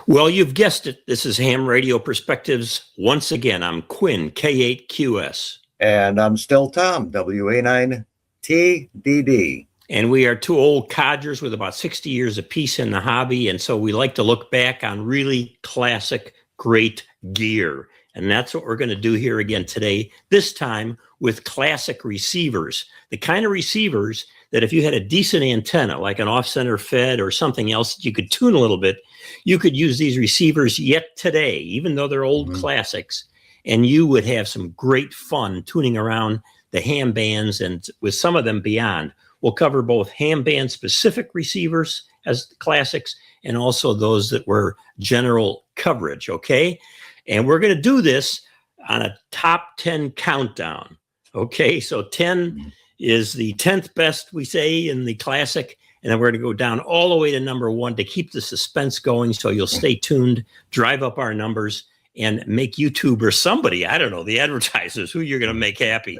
Well, you've guessed it. This is Ham Radio Perspectives. Once again, I'm Quin, K8QS. And I'm still Tom, WA9TDD. And we are two old codgers with about 60 years apiece in the hobby. And so we like to look back on really classic, great gear. And that's what we're going to do here again today, this time with classic receivers. The kind of receivers that if you had a decent antenna, like an off-center fed or something else that you could tune a little bit, you could use these receivers yet today, even though they're old classics, and you would have some great fun tuning around the ham bands and with some of them beyond. We'll cover both ham band specific receivers as classics and also those that were general coverage, okay? And we're going to do this on a top 10 countdown, okay? So 10 is the 10th best, we say, in the classic, and then we're going to go down all the way to number 1 to keep the suspense going, so you'll stay tuned, drive up our numbers, and make YouTube or somebody, I don't know, the advertisers, who you're going to make happy.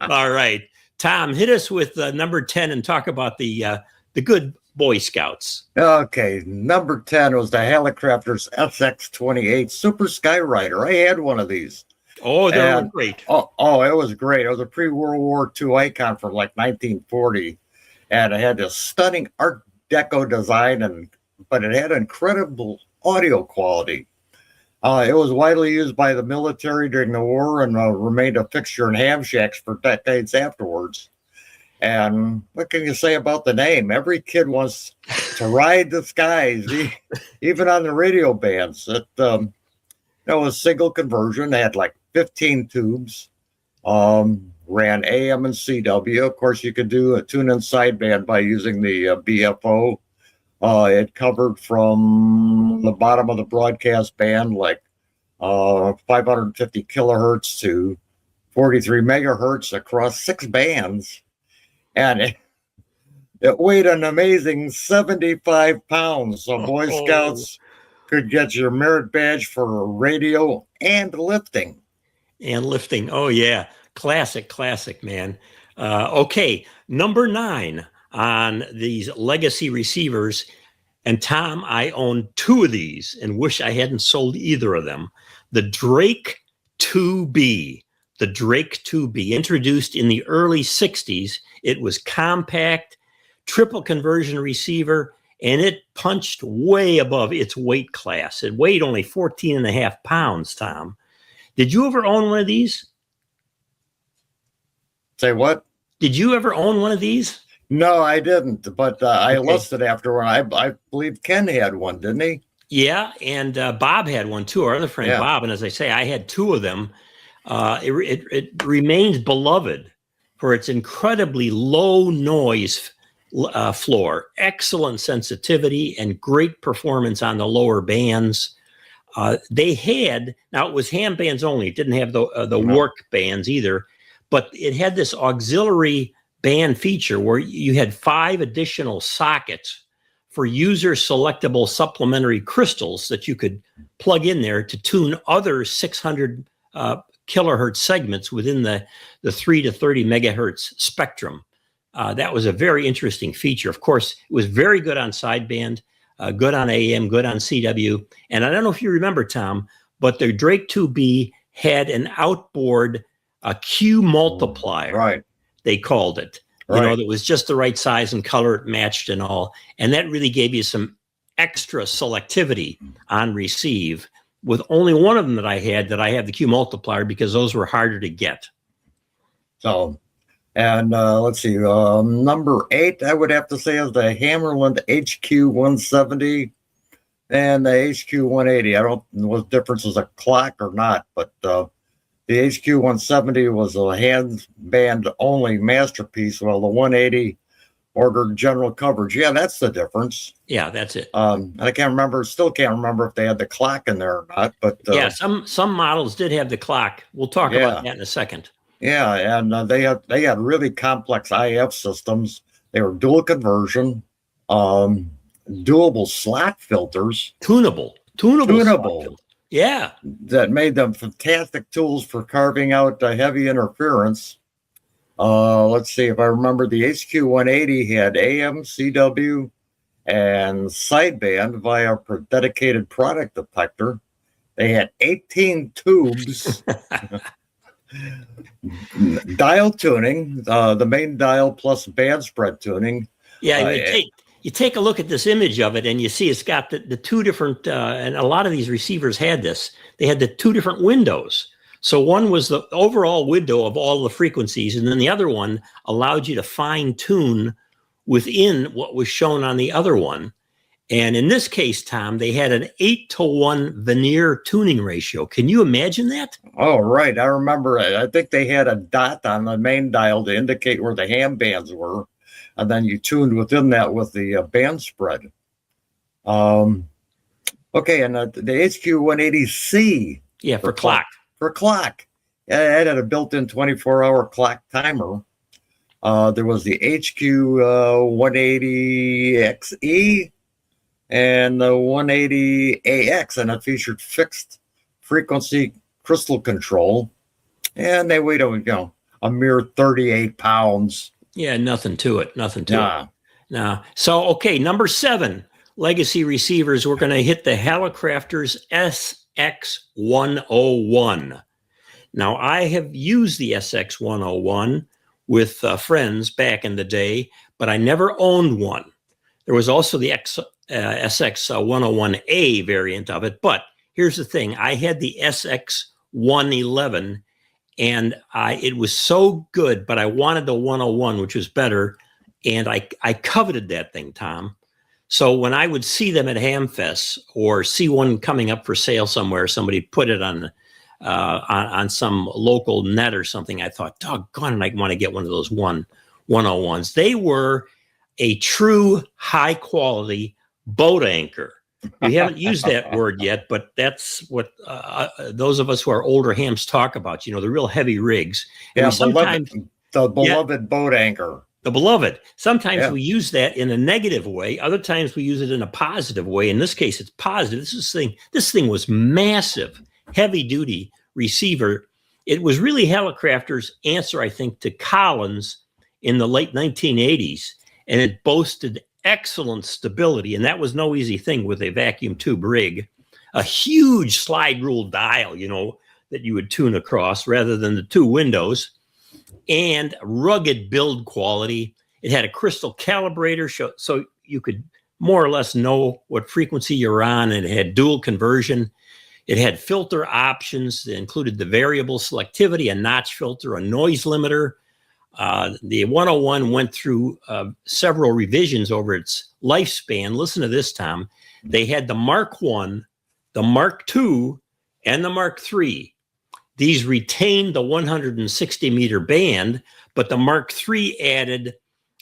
All right. Tom, hit us with number 10 and talk about the good Boy Scouts. Okay, number 10 was the Hallicrafters SX-28 Super Skyrider. I had one of these. Oh, they were great. Oh, it was great. It was a pre-World War II icon from like 1940. And it had this stunning Art Deco design, but it had incredible audio quality. It was widely used by the military during the war and remained a fixture in ham shacks for decades afterwards. And what can you say about the name? Every kid wants to ride the skies, even on the radio bands. It was single conversion. They had like 15 tubes, ran AM and CW. Of course, you could do a tune-in sideband by using the BFO. It covered from the bottom of the broadcast band, like 550 kilohertz to 43 megahertz across 6 bands. And it weighed an amazing 75 pounds. So Boy Scouts could get your merit badge for radio and lifting. Oh, yeah. Classic, man. Okay, number 9 on these legacy receivers. And Tom, I own 2 of these and wish I hadn't sold either of them. The Drake 2B. The Drake 2B, introduced in the early 60s. It was compact, triple conversion receiver, and it punched way above its weight class. It weighed only 14 and a half pounds, Tom. Did you ever own one of these? Say what? Did you ever own one of these? No, I didn't, but I lusted after one. I believe Ken had one, didn't he? Yeah, and Bob had one too, our other friend Bob. And as I say, I had 2 of them. It remains beloved for its incredibly low noise floor, excellent sensitivity, and great performance on the lower bands. They had, now it was ham bands only, it didn't have the work bands either, but it had this auxiliary band feature where you had 5 additional sockets for user selectable supplementary crystals that you could plug in there to tune other 600 kilohertz segments within the 3 to 30 megahertz spectrum. That was a very interesting feature. Of course, it was very good on sideband, good on AM, good on CW. And I don't know if you remember, Tom, but the Drake 2B had an outboard Q multiplier. Right. They called it. You know, that was just the right size and color, it matched and all. And that really gave you some extra selectivity on receive. With only one of them that I had the Q multiplier because those were harder to get. So, and let's see, number 8, I would have to say is the Hammarlund HQ-170 and the HQ-180. I don't know what difference is a clock or not, but the HQ-170 was a hand band only masterpiece, while the 180 ordered general coverage. Yeah, that's the difference. Yeah, that's it. And I still can't remember if they had the clock in there or not. But yeah, some models did have the clock. We'll talk about that in a second. Yeah, and they had really complex IF systems. They were dual conversion, doable slot filters, tunable. Yeah, that made them fantastic tools for carving out heavy interference. Let's see if I remember. The HQ-180 had AM, CW, and sideband via a dedicated product detector. They had 18 tubes, dial tuning, the main dial plus band spread tuning. Yeah, you take a look at this image of it, and you see it's got the two different, and a lot of these receivers had this. They had the two different windows. So one was the overall window of all the frequencies, and then the other one allowed you to fine tune within what was shown on the other one. And in this case, Tom, they had an 8-to-1 veneer tuning ratio. Can you imagine that? Oh, right. I remember it. I think they had a dot on the main dial to indicate where the ham bands were. And then you tuned within that with the band spread. Okay, and the HQ-180C. Yeah, for clock. For clock. It had a built-in 24-hour clock timer. There was the HQ-180XE and the 180AX, and it featured fixed frequency crystal control. And they weighed, a mere 38 pounds. Yeah, nothing to it. Nothing to it. No. So, okay, number 7, legacy receivers. We're going to hit the Hallicrafters SX-101. Now, I have used the SX-101 with friends back in the day, but I never owned one. There was also the SX-101A variant of it. But here's the thing. I had the SX-111, and it was so good, but I wanted the 101, which was better, and I coveted that thing, Tom. So when I would see them at Hamfest or see one coming up for sale somewhere, somebody put it on some local net or something, I thought, doggone it, I want to get one of those 101s. They were a true high-quality boat anchor. We haven't used that word yet, but that's what those of us who are older hams talk about, the real heavy rigs. And the beloved boat anchor. The beloved. Sometimes we use that in a negative way. Other times we use it in a positive way. In this case, it's positive. This thing was massive, heavy-duty receiver. It was really Hallicrafters' answer, I think, to Collins in the late 1980s, and it boasted excellent stability, and that was no easy thing with a vacuum tube rig. A huge slide rule dial, that you would tune across rather than the two windows, and rugged build quality. It had a crystal calibrator, so you could more or less know what frequency you're on, and it had dual conversion. It had filter options that included the variable selectivity, a notch filter, a noise limiter. The 101 went through several revisions over its lifespan. Listen to this, Tom. They had the Mark I, the Mark II, and the Mark III. These retained the 160-meter band, but the Mark III added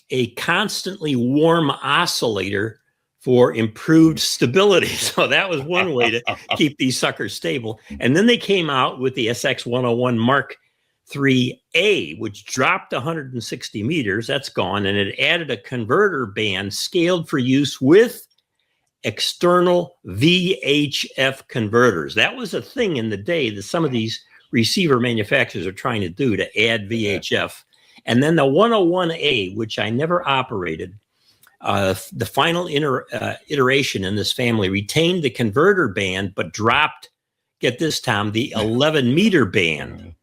a constantly warm oscillator for improved stability. So that was one way to keep these suckers stable. And then they came out with the SX-101 Mark III-A, which dropped 160 meters. That's gone. And it added a converter band scaled for use with external VHF converters. That was a thing in the day that some of these receiver manufacturers are trying to do, to add VHF. And then the 101A, which I never operated, the final iteration in this family, retained the converter band, but dropped, get this, Tom, the 11-meter band.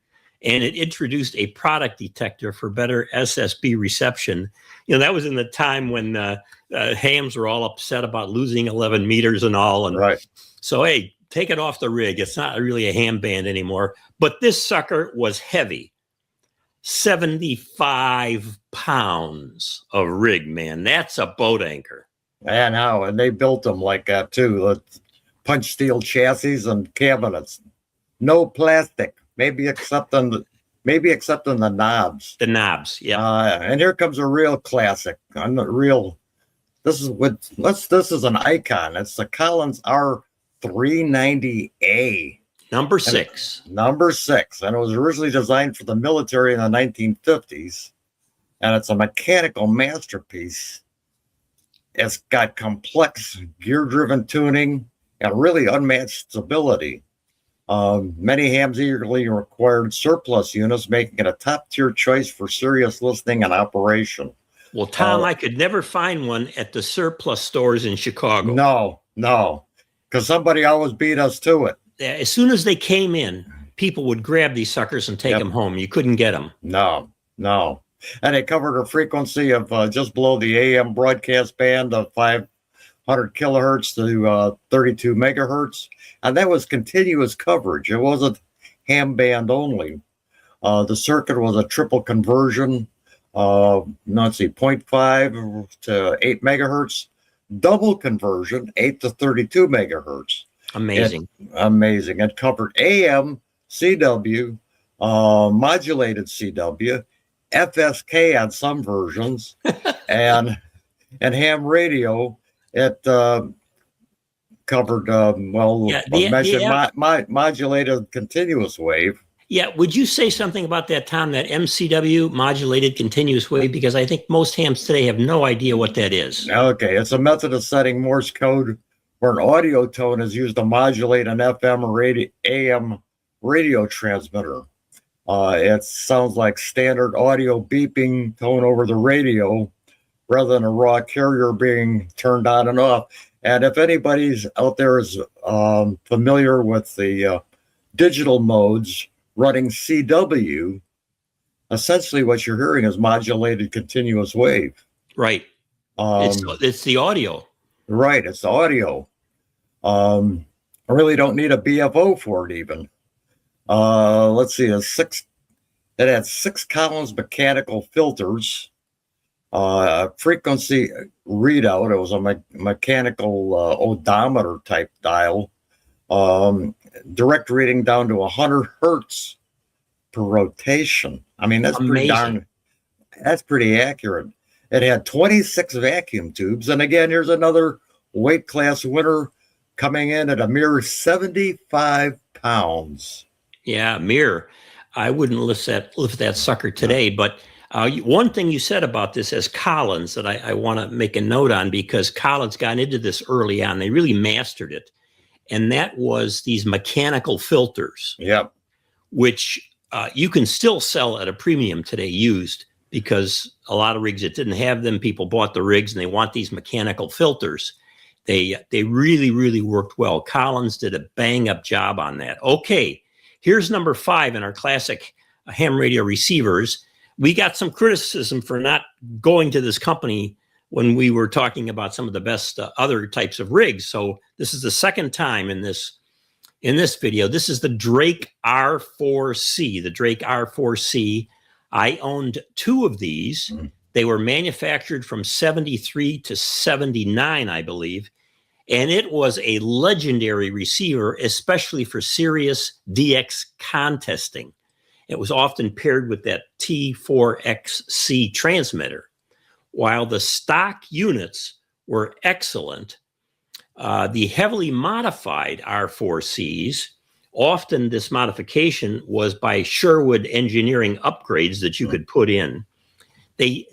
And it introduced a product detector for better SSB reception. That was in the time when hams were all upset about losing 11 meters and all. And right. So, hey, take it off the rig. It's not really a ham band anymore. But this sucker was heavy. 75 pounds of rig, man. That's a boat anchor. And they built them like that too. Punch steel chassis and cabinets. No plastic. Maybe except on the knobs. The knobs, yeah. And here comes a real classic. This is an icon. It's the Collins R-390A. Number 6. Number 6. And it was originally designed for the military in the 1950s. And it's a mechanical masterpiece. It's got complex gear-driven tuning and really unmatched stability. Many hams eagerly required surplus units, making it a top-tier choice for serious listening and operation. Well, Tom, I could never find one at the surplus stores in Chicago. No, because somebody always beat us to it. As soon as they came in, people would grab these suckers and take them home. You couldn't get them. No. And they covered a frequency of just below the AM broadcast band of 500 kilohertz to 32 megahertz. And that was continuous coverage. It wasn't ham band only. The circuit was a triple conversion. Let's see, 0.5 to 8 megahertz. Double conversion, 8 to 32 megahertz. Amazing. Amazing. It covered AM, CW, modulated CW, FSK on some versions, and ham radio. It covered, modulated continuous wave. Yeah. Would you say something about that, Tom, that MCW, modulated continuous wave? Because I think most hams today have no idea what that is. Okay. It's a method of setting Morse code where an audio tone is used to modulate an FM or AM radio transmitter. It sounds like standard audio beeping tone over the radio rather than a raw carrier being turned on and off. And if anybody's out there is familiar with the digital modes running CW, essentially what you're hearing is modulated continuous wave. Right. It's the audio. Right. It's the audio. I really don't need a BFO for it even. Let's see, it had 6 columns mechanical filters, frequency readout. It was a mechanical odometer type dial, direct reading down to 100 hertz per rotation. I mean, that's pretty accurate. It had 26 vacuum tubes. And again, here's another weight class winner coming in at a mere 75 pounds. Yeah, mere. I wouldn't lift that sucker today. But one thing you said about this as Collins that I want to make a note on, because Collins got into this early on. They really mastered it. And that was these mechanical filters. Yep. Which you can still sell at a premium today used, because a lot of rigs that didn't have them, people bought the rigs and they want these mechanical filters. They really, really worked well. Collins did a bang up job on that. Okay, here's number 5 in our classic ham radio receivers. We got some criticism for not going to this company when we were talking about some of the best other types of rigs. So this is the second time in this video. This is the Drake R4C. The Drake R4C. I owned 2 of these. They were manufactured from 73 to 79, I believe. And it was a legendary receiver, especially for serious DX contesting. It was often paired with that T4XC transmitter. While the stock units were excellent, the heavily modified R4Cs, often this modification was by Sherwood engineering upgrades that you could put in. They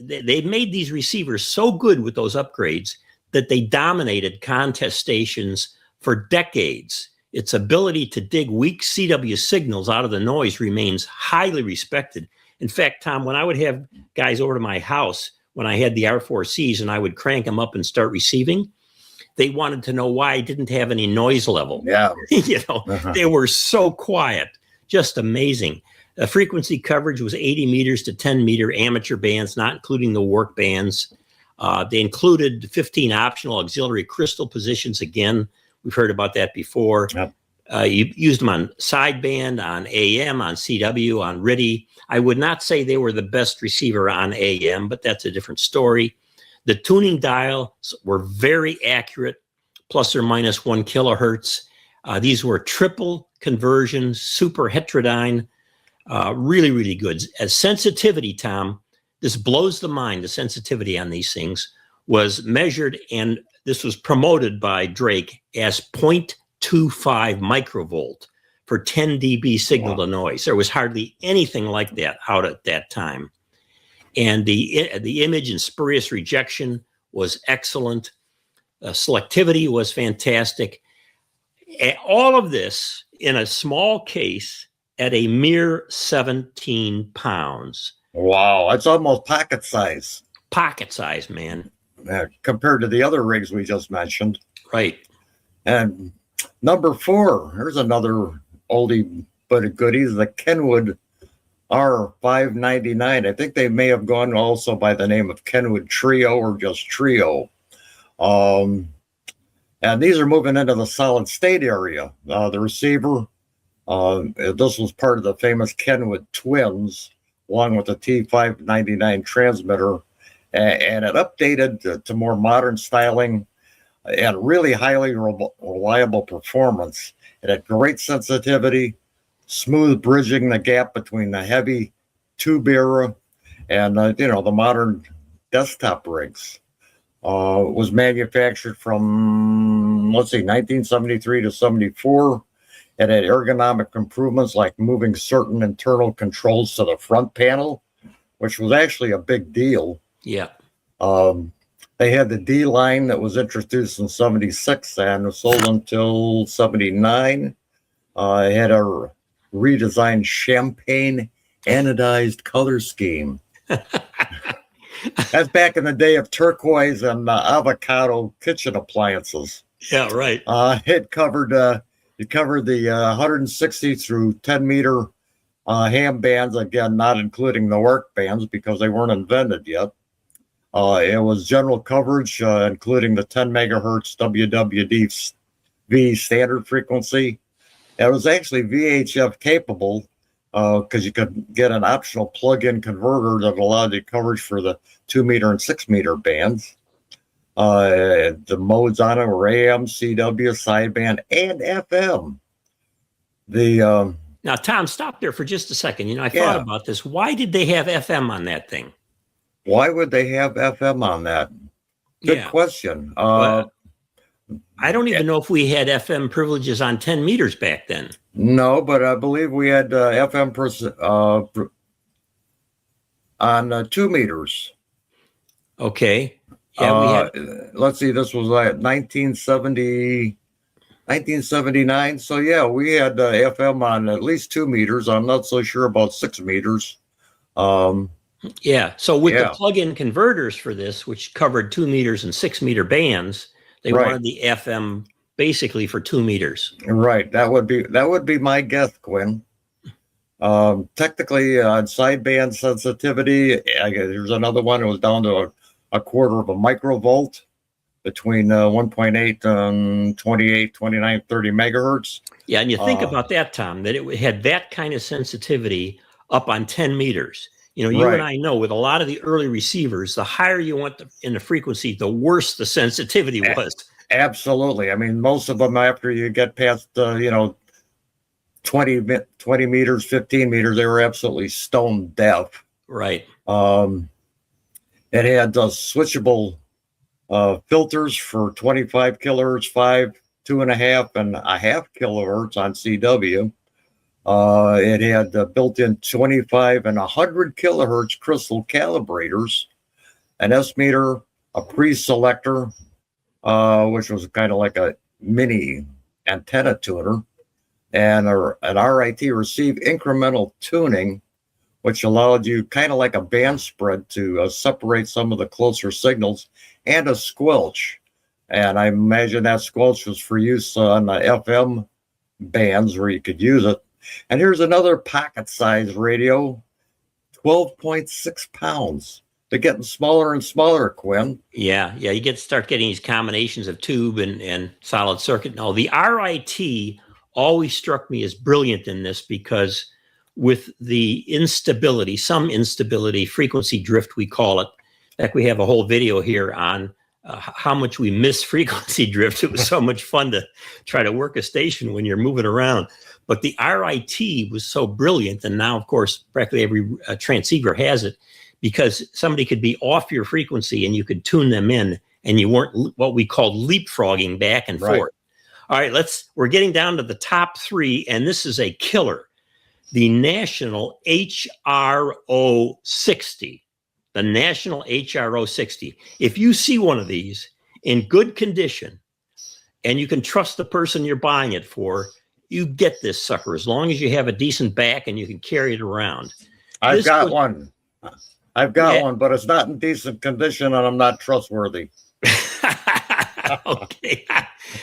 made these receivers so good with those upgrades that they dominated contest stations for decades. Its ability to dig weak CW signals out of the noise remains highly respected. In fact, Tom, when I would have guys over to my house, when I had the R4Cs and I would crank them up and start receiving, they wanted to know why I didn't have any noise level. Yeah. They were so quiet, just amazing. The frequency coverage was 80 meters to 10 meter amateur bands, not including the work bands. They included 15 optional auxiliary crystal positions. Again, we've heard about that before. Yep. You used them on sideband, on AM, on CW, on RIDI. I would not say they were the best receiver on AM, but that's a different story. The tuning dials were very accurate, plus or minus 1 kilohertz. These were triple conversions, super heterodyne, really, really good. As sensitivity, Tom, this blows the mind. The sensitivity on these things was measured, and this was promoted by Drake as 0.25 microvolt for 10 dB signal to noise. There was hardly anything like that out at that time. And the image and spurious rejection was excellent. Selectivity was fantastic. All of this in a small case at a mere 17 pounds. Wow, that's almost pocket size. pocket size, man. Compared to the other rigs we just mentioned. Right. And number 4, here's another oldie but a goodie, the Kenwood R-599. I think they may have gone also by the name of Kenwood Trio or just Trio. And these are moving into the solid state area. The receiver, this was part of the famous Kenwood Twins, along with the T599 transmitter, and it updated to more modern styling and really highly reliable performance. It had great sensitivity, smooth bridging the gap between the heavy tube era and the modern desktop rigs. It was manufactured from 1973 to 74. It had ergonomic improvements like moving certain internal controls to the front panel, which was actually a big deal. Yeah. They had the D line that was introduced in 76 and was sold until 79. It had a redesigned champagne anodized color scheme. That's back in the day of turquoise and avocado kitchen appliances. Yeah, right. It covered the 160 through 10 meter ham bands, again, not including the work bands because they weren't invented yet. It was general coverage, including the 10 megahertz WWDV standard frequency. It was actually VHF capable because you could get an optional plug-in converter that allowed you coverage for the 2 meter and 6 meter bands. The modes on it were AM, CW, sideband, and FM. Now, Tom, stop there for just a second. I thought about this. Why did they have FM on that thing? Why would they have FM on that? Good question. I don't even know if we had FM privileges on 10 meters back then. No, but I believe we had FM on 2 meters. Okay. Yeah, let's see, this was like 1979. So, yeah, we had FM on at least 2 meters. I'm not so sure about 6 meters. Yeah. So with the plug-in converters for this, which covered 2 meters and 6 meter bands, they wanted the FM basically for 2 meters. Right. That would be my guess, Quinn. Technically, on sideband sensitivity, there's another one. It was down to a quarter of a microvolt between 1.8 and 28, 29, 30 megahertz. Yeah, and you think about that, Tom, that it had that kind of sensitivity up on 10 meters. You and I know with a lot of the early receivers, the higher you went in the frequency, the worse the sensitivity was. Absolutely. I mean, most of them, after you get past, 20 meters, 15 meters, they were absolutely stone deaf. Right. It had switchable filters for 25 kilohertz, 5, 2.5, and a half kilohertz on CW. It had built-in 25 and 100 kilohertz crystal calibrators, an S meter, a pre-selector, which was kind of like a mini antenna tuner, and an RIT receive incremental tuning, which allowed you kind of like a band spread to separate some of the closer signals, and a squelch. And I imagine that squelch was for use on the FM bands where you could use it. And here's another pocket-sized radio, 12.6 pounds. They're getting smaller and smaller, Quinn. Yeah. You start getting these combinations of tube and solid circuit. Now, the RIT always struck me as brilliant in this because with the instability, frequency drift, we call it. In fact, we have a whole video here on how much we miss frequency drift. It was so much fun to try to work a station when you're moving around. But the RIT was so brilliant, and now, of course, practically every transceiver has it, because somebody could be off your frequency and you could tune them in, and you weren't what we called leapfrogging back and forth. All right, we're getting down to the top 3, and this is a killer. The National HRO 60. The National HRO 60. If you see one of these in good condition, and you can trust the person you're buying it for, you get this sucker as long as you have a decent back and you can carry it around. I've got one. I've got Yeah. one, but it's not in decent condition, and I'm not trustworthy. Okay.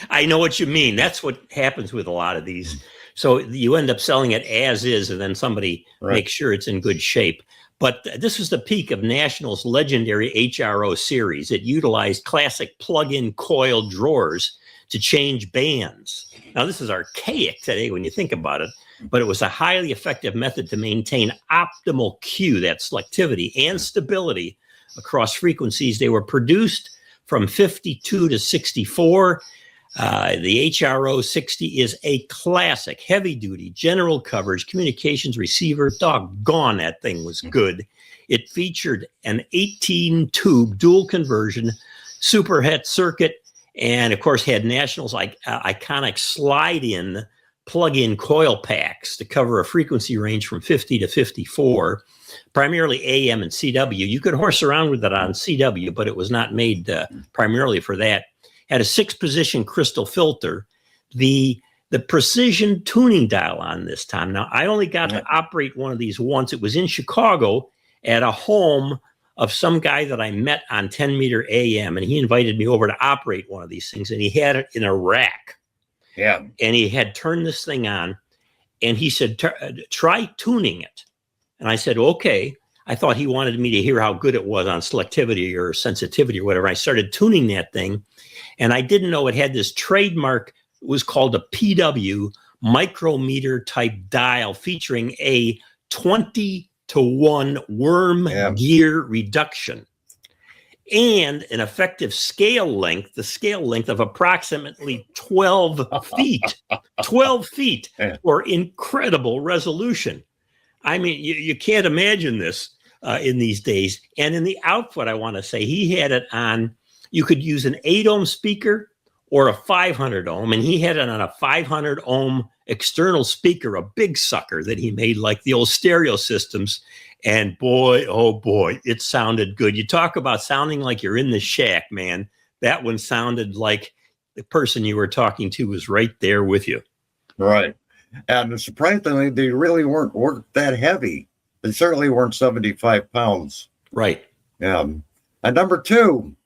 I know what you mean. That's what happens with a lot of these. So you end up selling it as is, and then somebody makes sure it's in good shape. But this was the peak of National's legendary HRO series. It utilized classic plug-in coil drawers to change bands. Now, this is archaic today when you think about it, but it was a highly effective method to maintain optimal Q, that selectivity and stability across frequencies. They were produced from 52 to 64. The HRO 60 is a classic heavy-duty general coverage communications receiver. Doggone, that thing was good. It featured an 18-tube dual conversion super het circuit, and of course had National's iconic slide-in plug-in coil packs to cover a frequency range from 50 to 54, primarily AM and CW. You could horse around with it on CW, but it was not made primarily for that. Had a 6-position crystal filter. The precision tuning dial on this, Tom. Now, I only got to operate one of these once. It was in Chicago at a home of some guy that I met on 10 meter AM, and he invited me over to operate one of these things, and he had it in a rack. Yeah. And he had turned this thing on, and he said, try tuning it. And I said, okay. I thought he wanted me to hear how good it was on selectivity or sensitivity or whatever. I started tuning that thing, and I didn't know it had this trademark. It was called a PW micrometer type dial featuring a 20-to-1 worm gear reduction and an effective scale length, the scale length of approximately 12 feet, 12 feet for incredible resolution. I mean, you can't imagine this in these days. And in the output, I want to say he had it on, you could use an 8-ohm speaker or a 500 ohm, and he had it on a 500 ohm external speaker, a big sucker that he made like the old stereo systems. And boy, oh boy, it sounded good. You talk about sounding like you're in the shack, man. That one sounded like the person you were talking to was right there with you. Right. And surprisingly, they really weren't that heavy. They certainly weren't 75 pounds. Right. Yeah. And number 2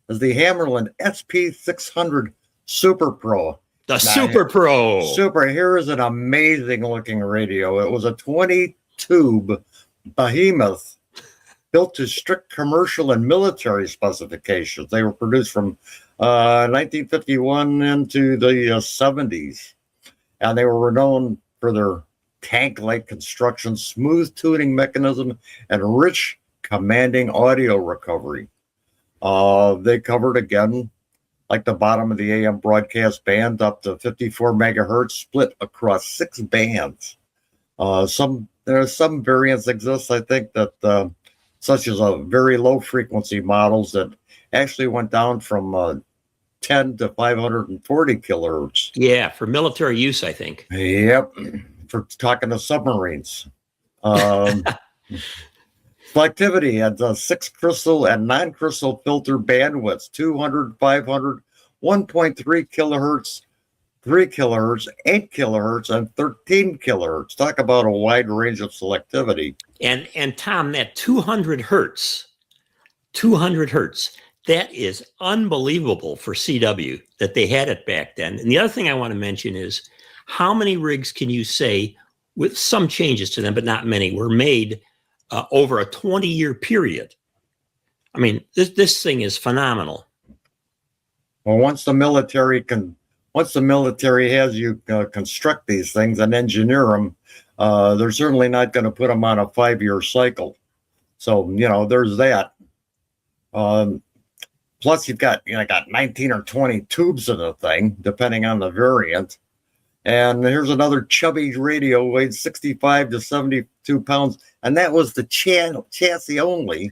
is the Hammarlund SP-600 Super Pro. The Super Pro. Here is an amazing looking radio. It was a 20-tube behemoth built to strict commercial and military specifications. They were produced from 1951 into the 70s. And they were renowned for their tank-like construction, smooth tuning mechanism, and rich, commanding audio recovery. They covered, again, like the bottom of the AM broadcast band, up to 54 megahertz, split across 6 bands. There are some variants exist, I think, that such as a very low-frequency models that actually went down from 10 to 540 kilohertz. Yeah, for military use, I think. Yep, for talking to submarines. Selectivity had 6 crystal and non-crystal filter bandwidths, 200, 500, 1.3 kilohertz, 3 kilohertz, 8 kilohertz, and 13 kilohertz. Talk about a wide range of selectivity. And Tom, that 200 hertz, that is unbelievable for CW that they had it back then. And the other thing I want to mention is how many rigs can you say, with some changes to them, but not many, were made over a 20-year period? I mean, this thing is phenomenal. Well, once the military has you construct these things and engineer them, they're certainly not going to put them on a 5-year cycle. So, there's that. Plus, you've got 19 or 20 tubes in the thing, depending on the variant. And here's another chubby radio, weighed 65 to 72 pounds, and that was the chassis only.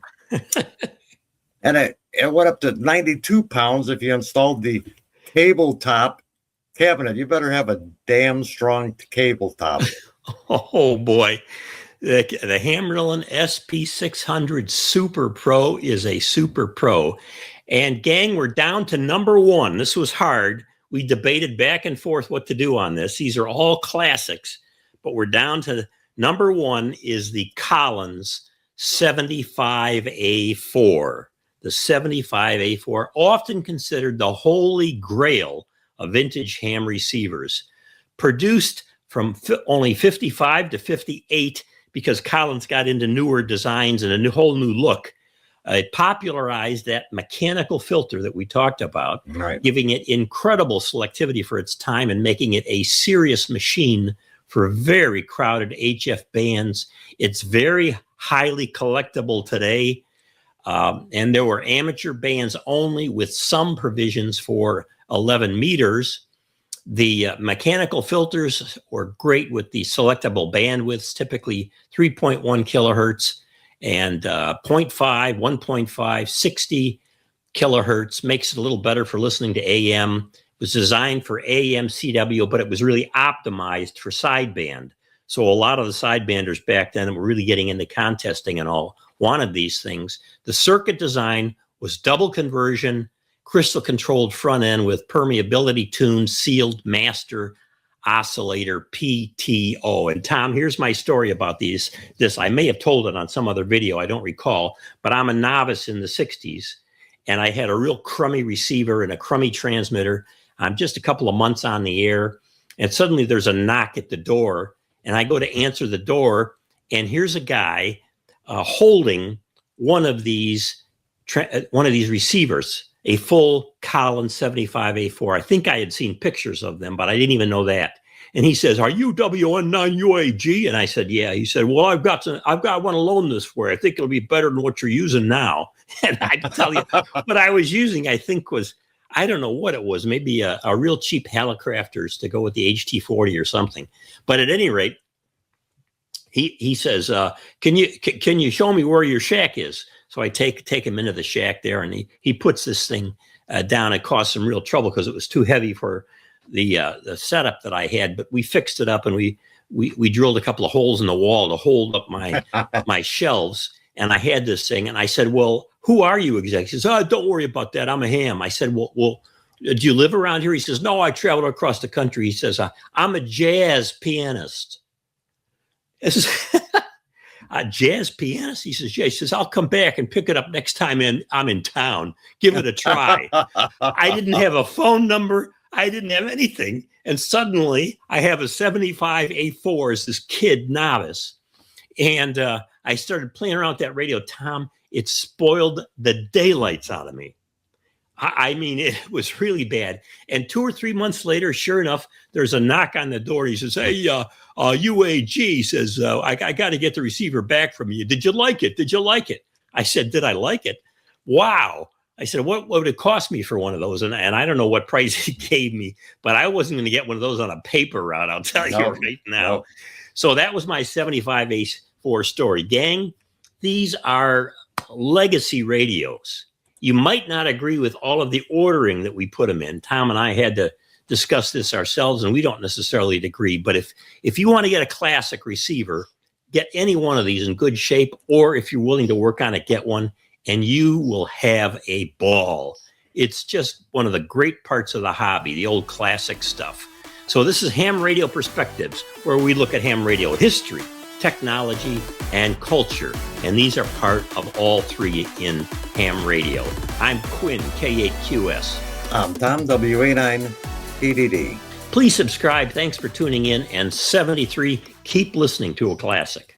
And it went up to 92 pounds if you installed the cable top cabinet. You better have a damn strong cable top. Oh, boy. The Hammarlund SP-600 Super Pro is a Super Pro. And gang, we're down to number 1. This was hard. We debated back and forth what to do on this. These are all classics, but we're down to number 1 is the Collins 75A4. The 75A4, often considered the holy grail of vintage ham receivers, produced from only 55 to 58 because Collins got into newer designs and a whole new look. It popularized that mechanical filter that we talked about, Right. giving it incredible selectivity for its time and making it a serious machine for very crowded HF bands. It's very highly collectible today. And there were amateur bands only with some provisions for 11 meters. The mechanical filters were great with the selectable bandwidths, typically 3.1 kilohertz and 0.5, 1.5, 60 kilohertz. Makes it a little better for listening to AM. It was designed for AM CW, but it was really optimized for sideband. So a lot of the sidebanders back then were really getting into contesting and all wanted these things. The circuit design was double conversion, crystal controlled front end with permeability tuned, sealed master oscillator PTO. And Tom, here's my story about this. I may have told it on some other video, I don't recall, but I'm a novice in the 60s and I had a real crummy receiver and a crummy transmitter. I'm just a couple of months on the air and suddenly there's a knock at the door and I go to answer the door and here's a guy holding one of these receivers, a full Collins 75A4. I think I had seen pictures of them, but I didn't even know that. And he says, "Are you WN9 UAG?" And I said, "Yeah." He said, "Well, I've got one to loan this for. I think it'll be better than what you're using now." And I tell you, what I was using, I think was, I don't know what it was, maybe a real cheap Hallicrafters to go with the HT40 or something. But at any rate, he says, can you show me where your shack is? So I take him into the shack there, and he puts this thing down. It caused some real trouble because it was too heavy for the setup that I had. But we fixed it up, and we drilled a couple of holes in the wall to hold up my shelves. And I had this thing, and I said, "Well, who are you exactly?" He says, "Oh, don't worry about that. I'm a ham." I said, "Well, do you live around here?" He says, "No, I traveled across the country." He says, "I'm a jazz pianist." A jazz pianist? He says, "Yeah." He says, "I'll come back and pick it up next time I'm in town. Give it a try." I didn't have a phone number. I didn't have anything. And suddenly I have a 75A4 as this kid novice. And I started playing around with that radio. Tom, it spoiled the daylights out of me. I mean, it was really bad. And 2 or 3 months later, sure enough, there's a knock on the door. He says, "Hey, UAG," says, I got to get the receiver back from you. Did you like it? Did you like it? I said, "Did I like it? Wow." I said, what would it cost me for one of those? And I don't know what price he gave me, but I wasn't going to get one of those on a paper route, I'll tell you right now. No. So that was my 75A4 story. Gang, these are legacy radios. You might not agree with all of the ordering that we put them in. Tom and I had to discuss this ourselves, and we don't necessarily agree. But if you want to get a classic receiver, get any one of these in good shape, or if you're willing to work on it, get one, and you will have a ball. It's just one of the great parts of the hobby, the old classic stuff. So this is Ham Radio Perspectives, where we look at ham radio history, technology, and culture. And these are part of all three in ham radio. I'm Quin, K8QS. I'm Tom, WA9 PDD. Please subscribe. Thanks for tuning in. And 73, keep listening to a classic.